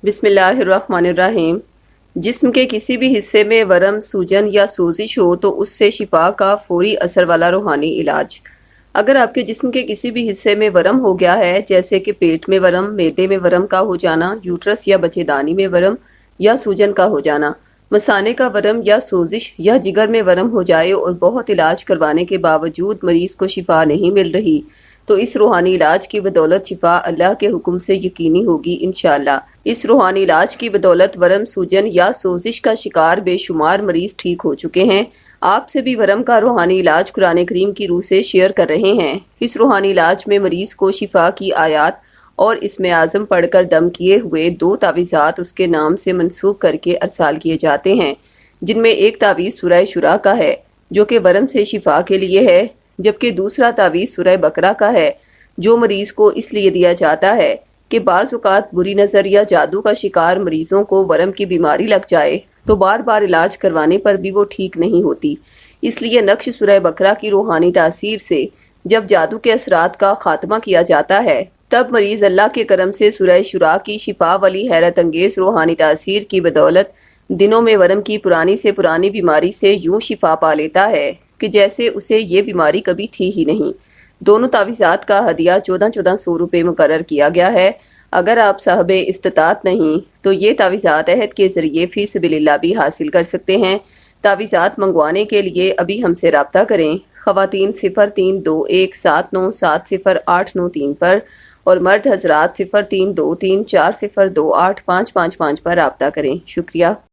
بسم اللہ الرحمن الرحیم۔ جسم کے کسی بھی حصے میں ورم، سوجن یا سوزش ہو تو اس سے شفا کا فوری اثر والا روحانی علاج۔ اگر آپ کے جسم کے کسی بھی حصے میں ورم ہو گیا ہے، جیسے کہ پیٹ میں ورم، معدے میں ورم کا ہو جانا، یوٹرس یا بچے دانی میں ورم یا سوجن کا ہو جانا، مثانے کا ورم یا سوزش یا جگر میں ورم ہو جائے اور بہت علاج کروانے کے باوجود مریض کو شفا نہیں مل رہی، تو اس روحانی علاج کی بدولت شفا اللہ کے حکم سے یقینی ہوگی انشاءاللہ۔ اس روحانی علاج کی بدولت ورم، سوجن یا سوزش کا شکار بے شمار مریض ٹھیک ہو چکے ہیں۔ آپ سے بھی ورم کا روحانی علاج قرآن کریم کی روح سے شیئر کر رہے ہیں۔ اس روحانی علاج میں مریض کو شفا کی آیات اور اسم اعظم پڑھ کر دم کیے ہوئے 2 تعویذات اس کے نام سے منسوب کر کے ارسال کیے جاتے ہیں، جن میں ایک تعویذ سورہ شورا کا ہے جو کہ ورم سے شفا کے لیے ہے، جبکہ دوسرا تعویذ سورہ بقرہ کا ہے جو مریض کو اس لیے دیا جاتا ہے کہ بعض اوقات بری نظر یا جادو کا شکار مریضوں کو ورم کی بیماری لگ جائے تو بار بار علاج کروانے پر بھی وہ ٹھیک نہیں ہوتی۔ اس لیے نقش سورہ بقرہ کی روحانی تاثیر سے جب جادو کے اثرات کا خاتمہ کیا جاتا ہے، تب مریض اللہ کے کرم سے سورہ شورا کی شفا والی حیرت انگیز روحانی تاثیر کی بدولت دنوں میں ورم کی پرانی سے پرانی بیماری سے یوں شفا پا لیتا ہے کہ جیسے اسے یہ بیماری کبھی تھی ہی نہیں۔ دونوں تعویذات کا ہدیہ 1400 روپے مقرر کیا گیا ہے۔ اگر آپ صاحب استطاعت نہیں تو یہ تعویذات عہد کے ذریعے فی سبیل اللہ بھی حاصل کر سکتے ہیں۔ تعویذات منگوانے کے لیے ابھی ہم سے رابطہ کریں۔ خواتین 0321797083 پر اور مرد حضرات 0323402855 پر رابطہ کریں۔ شکریہ۔